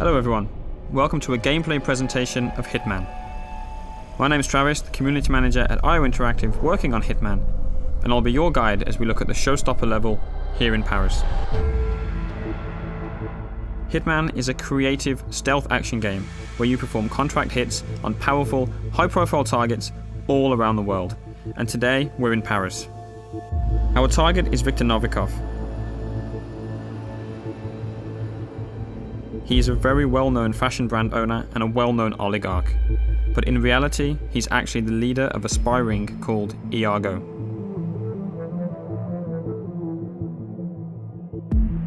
Hello everyone, welcome to a gameplay presentation of Hitman. My name is Travis, the community manager at IO Interactive working on Hitman, and I'll be your guide as we look at the Showstopper level here in Paris. Hitman is a creative stealth action game where you perform contract hits on powerful, high-profile targets all around the world, and today we're in Paris. Our target is Viktor Novikov. He is a very well-known fashion brand owner and a well-known oligarch, but in reality, he's actually the leader of a spy ring called Iago.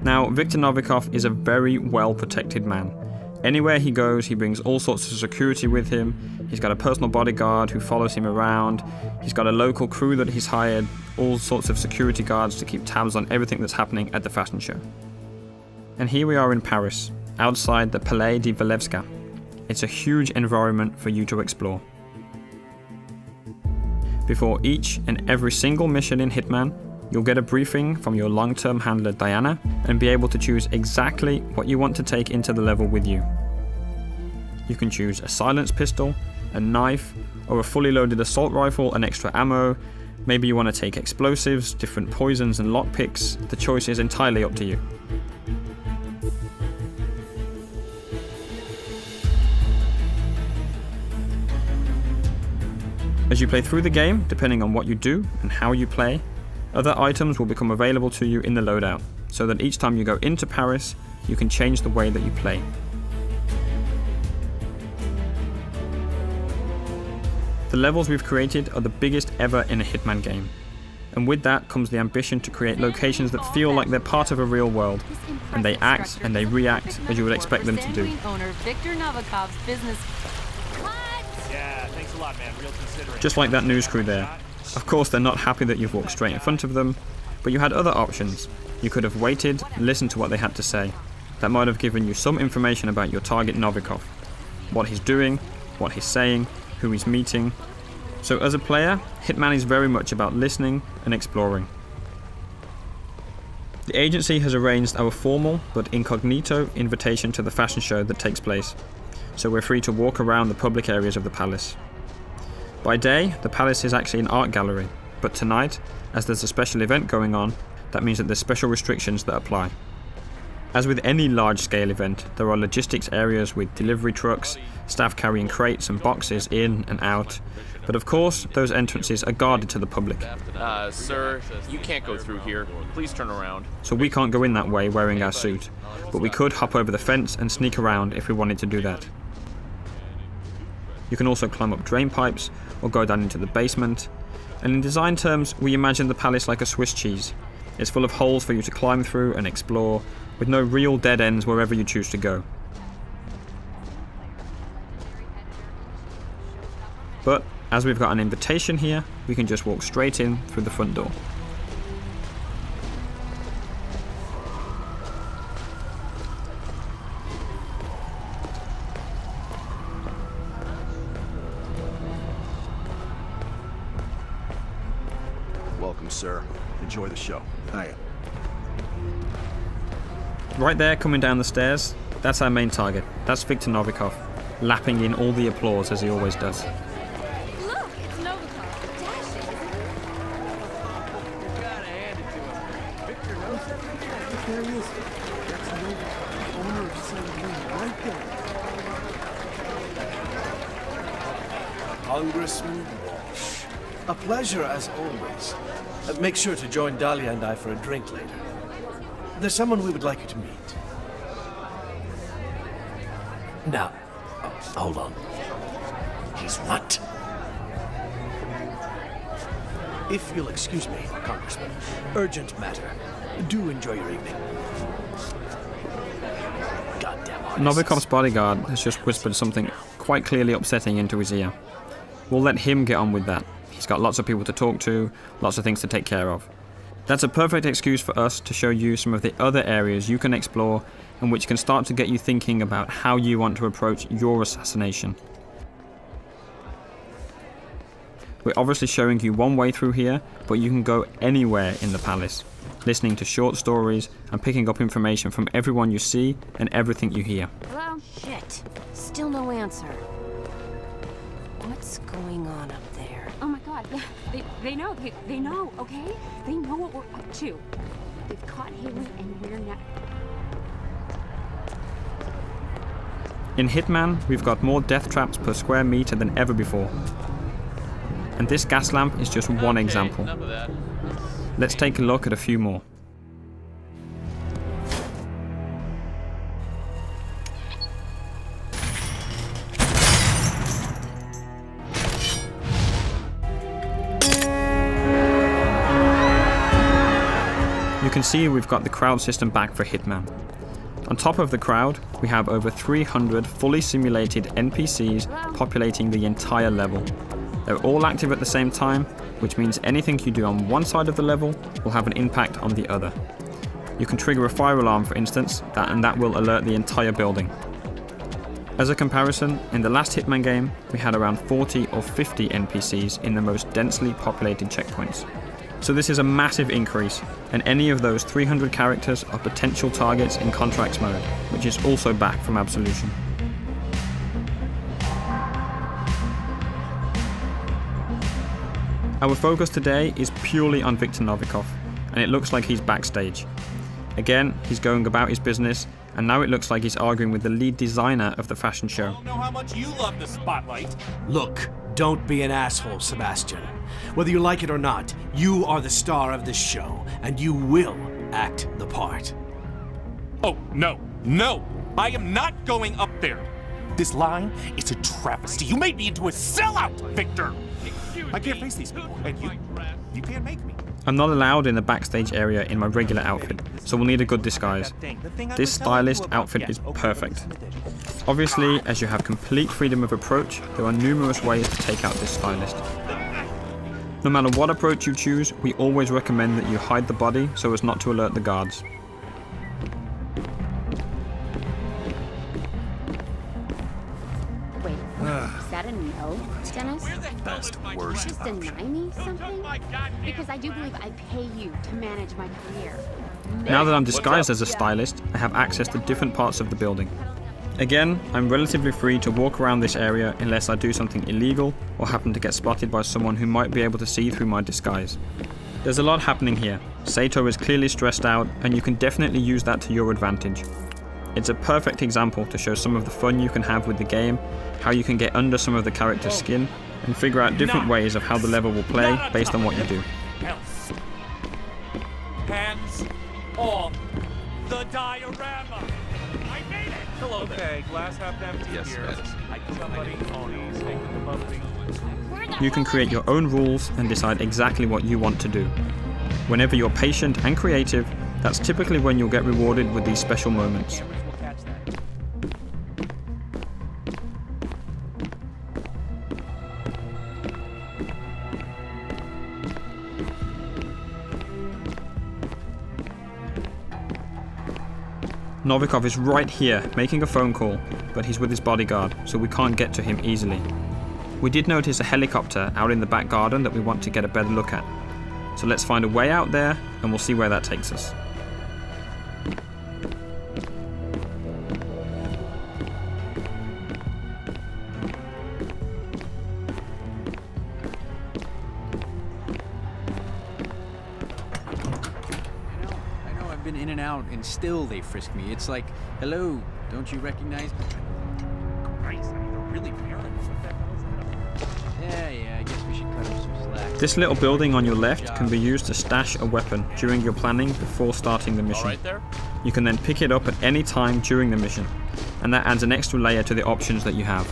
Now, Viktor Novikov is a very well-protected man. Anywhere he goes, he brings all sorts of security with him. He's got a personal bodyguard who follows him around. He's got a local crew that he's hired, all sorts of security guards to keep tabs on everything that's happening at the fashion show. And here we are in Paris, outside the Palais de Walewska. It's a huge environment for you to explore. Before each and every single mission in Hitman, you'll get a briefing from your long-term handler Diana and be able to choose exactly what you want to take into the level with you. You can choose a silenced pistol, a knife, or a fully loaded assault rifle and extra ammo. Maybe you want to take explosives, different poisons and lockpicks. The choice is entirely up to you. As you play through the game, depending on what you do and how you play, other items will become available to you in the loadout, so that each time you go into Paris, you can change the way that you play. The levels we've created are the biggest ever in a Hitman game, and with that comes the ambition to create locations that feel like they're part of a real world, and they act and they react as you would expect them to do. Just like that news crew there. Of course they're not happy that you've walked straight in front of them, but you had other options. You could have waited, listened to what they had to say. That might have given you some information about your target Novikov. What he's doing, what he's saying, who he's meeting. So as a player, Hitman is very much about listening and exploring. The agency has arranged our formal but incognito invitation to the fashion show that takes place, so we're free to walk around the public areas of the palace. By day, the palace is actually an art gallery, but tonight, as there's a special event going on, that means that there's special restrictions that apply. As with any large-scale event, there are logistics areas with delivery trucks, staff carrying crates and boxes in and out, but of course, those entrances are guarded to the public. Sir, you can't go through here. Please turn around. So we can't go in that way wearing our suit, but we could hop over the fence and sneak around if we wanted to do that. You can also climb up drain pipes or go down into the basement, and in design terms, we imagine the palace like a Swiss cheese. It's full of holes for you to climb through and explore, with no real dead ends wherever you choose to go. But as we've got an invitation here, we can just walk straight in through the front door. Welcome, sir. Enjoy the show. Hiya. Right there, coming down the stairs, that's our main target. That's Viktor Novikov, lapping in all the applause as he always does. Look, it's Novikov. Dashing. You gotta hand it to him. Victor knows it. There he is. That's Novikov, owner of St. right there. Congressman Walsh. A pleasure as always. Make sure to join Dahlia and I for a drink later. There's someone we would like you to meet. Now, hold on. He's what? If you'll excuse me, Congressman. Urgent matter. Do enjoy your evening. Goddamn artists. Novikov's bodyguard has just whispered something quite clearly upsetting into his ear. We'll let him get on with that. He's got lots of people to talk to, lots of things to take care of. That's a perfect excuse for us to show you some of the other areas you can explore and which can start to get you thinking about how you want to approach your assassination. We're obviously showing you one way through here, but you can go anywhere in the palace. listening to short stories and picking up information from everyone you see and everything you hear. Hello? Shit. Still no answer. What's going on up there? Oh my god, they know, they know, okay? They know what we're up to. They've caught Haley and we're not. In Hitman, we've got more death traps per square meter than ever before. And this gas lamp is just one example. Enough of that. Let's take a look at a few more. You can see we've got the crowd system back for Hitman. On top of the crowd, we have over 300 fully simulated NPCs populating the entire level. They're all active at the same time, which means anything you do on one side of the level will have an impact on the other. You can trigger a fire alarm, for instance, and that will alert the entire building. As a comparison, in the last Hitman game, we had around 40 or 50 NPCs in the most densely populated checkpoints. So this is a massive increase, and any of those 300 characters are potential targets in Contracts mode, which is also back from Absolution. Our focus today is purely on Viktor Novikov, and it looks like he's backstage. Again, he's going about his business, and now it looks like he's arguing with the lead designer of the fashion show. I don't know how much you love the spotlight. Look, don't be an asshole, Sebastian. Whether you like it or not, you are the star of this show, and you will act the part. Oh, no, no! I am not going up there! This line is a travesty. You made me into a sellout, Victor! I can't face these people, and you can't make me. I'm not allowed in the backstage area in my regular outfit, so we'll need a good disguise. This stylist outfit is perfect. Obviously, as you have complete freedom of approach, there are numerous ways to take out this stylist. No matter what approach you choose, we always recommend that you hide the body so as not to alert the guards. Wait, is that a no, Dennis? Best, worst. Just deny me something? Because I do believe I pay you to manage my career. Now that I'm disguised as a stylist, I have access to different parts of the building. Again, I'm relatively free to walk around this area unless I do something illegal or happen to get spotted by someone who might be able to see through my disguise. There's a lot happening here. Sato is clearly stressed out, and you can definitely use that to your advantage. It's a perfect example to show some of the fun you can have with the game, how you can get under some of the character's skin, and figure out different ways of how the level will play based on what you do. Hands off the diorama! I made it! Hello there. Okay, glass half empty Yes, here. yes. Somebody owns taking the bubbly. You can create your own rules and decide exactly what you want to do. Whenever you're patient and creative, that's typically when you'll get rewarded with these special moments. Cameras will catch that. Novikov is right here, making a phone call, but he's with his bodyguard, so we can't get to him easily. We did notice a helicopter out in the back garden that we want to get a better look at. So let's find a way out there, and we'll see where that takes us. I know I've been in and out, and still they frisk me. It's like, hello, don't you recognize me? Christ, I mean, they're really paranoid. What the hell is that? Yeah, I guess we should cut him some slack. This little building on your left can be used to stash a weapon during your planning before starting the All mission. right there? You can then pick it up at any time during the mission, and that adds an extra layer to the options that you have.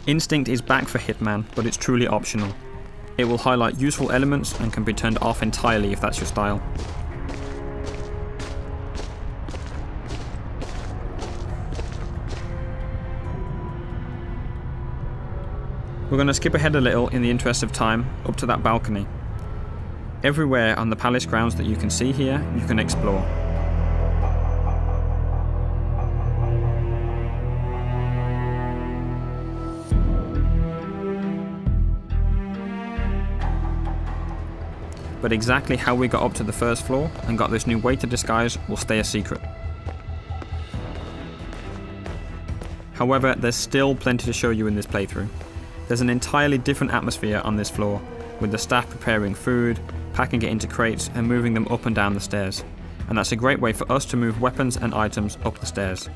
Instinct is back for Hitman, but it's truly optional. It will highlight useful elements and can be turned off entirely if that's your style. We're going to skip ahead a little in the interest of time, up to that balcony. Everywhere on the palace grounds that you can see here, you can explore. but exactly how we got up to the first floor and got this new waiter disguise will stay a secret. However, there's still plenty to show you in this playthrough. There's an entirely different atmosphere on this floor, with the staff preparing food, packing it into crates and moving them up and down the stairs. And that's a great way for us to move weapons and items up the stairs.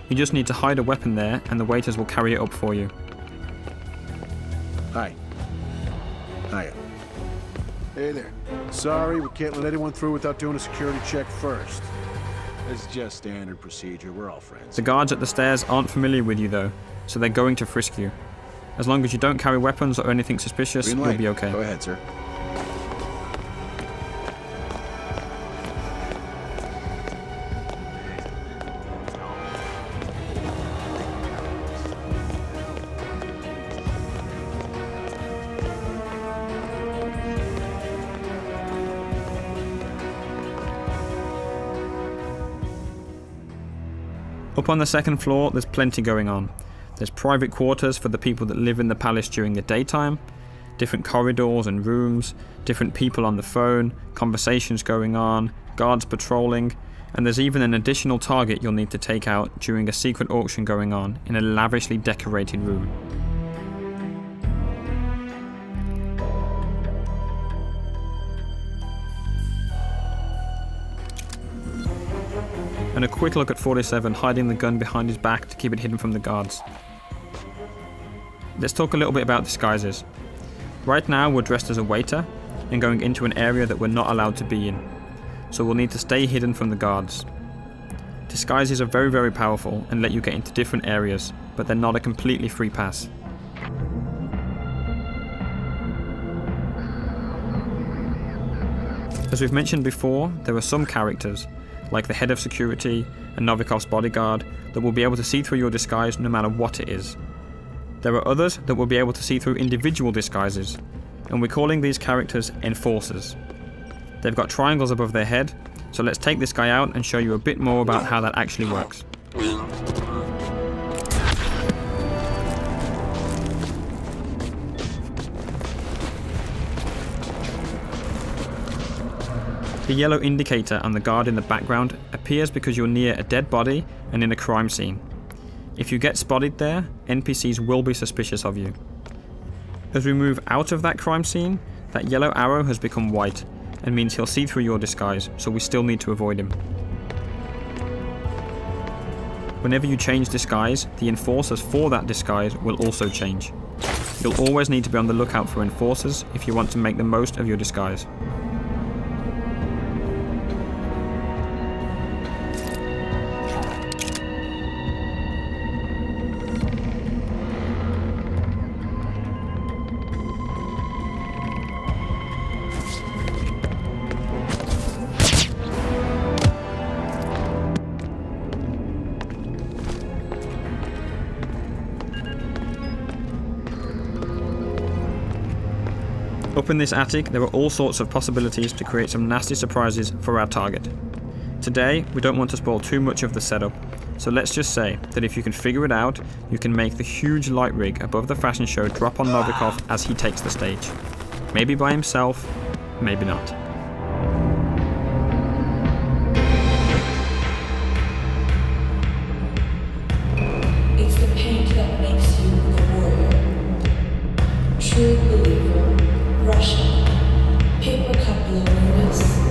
You just need to hide a weapon there and the waiters will carry it up for you. Hi. Hiya. Hey there. Sorry, we can't let anyone through without doing a security check first. It's just standard procedure. We're all friends. The guards at the stairs aren't familiar with you though, so they're going to frisk you. As long as you don't carry weapons or anything suspicious, Green light. you'll be okay. Go ahead, sir. Up on the second floor, there's plenty going on. There's private quarters for the people that live in the palace during the daytime, different corridors and rooms, different people on the phone, conversations going on, guards patrolling, and there's even an additional target you'll need to take out during a secret auction going on in a lavishly decorated room. And a quick look at 47 hiding the gun behind his back to keep it hidden from the guards. Let's talk a little bit about disguises. Right now we're dressed as a waiter and going into an area that we're not allowed to be in, so we'll need to stay hidden from the guards. Disguises are very, very powerful and let you get into different areas, but they're not a completely free pass. As we've mentioned before, there are some characters, like the head of security and Novikov's bodyguard, that will be able to see through your disguise no matter what it is. There are others that will be able to see through individual disguises, and we're calling these characters enforcers. They've got triangles above their head, so let's take this guy out and show you a bit more about how that actually works. The yellow indicator on the guard in the background appears because you're near a dead body and in a crime scene. If you get spotted there, NPCs will be suspicious of you. As we move out of that crime scene, that yellow arrow has become white and means he'll see through your disguise, so we still need to avoid him. Whenever you change disguise, the enforcers for that disguise will also change. You'll always need to be on the lookout for enforcers if you want to make the most of your disguise. Up in this attic, there are all sorts of possibilities to create some nasty surprises for our target. Today, we don't want to spoil too much of the setup, so let's just say that if you can figure it out, you can make the huge light rig above the fashion show drop on Novikov as he takes the stage. Maybe by himself, maybe not. It's the paint that makes you the warrior. True believer. Russia. Paper cup loneliness.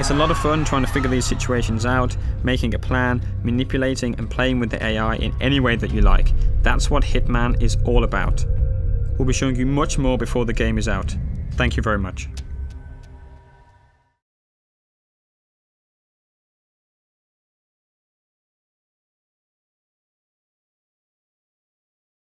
It's a lot of fun trying to figure these situations out, making a plan, manipulating and playing with the AI in any way that you like. That's what Hitman is all about. We'll be showing you much more before the game is out. Thank you very much.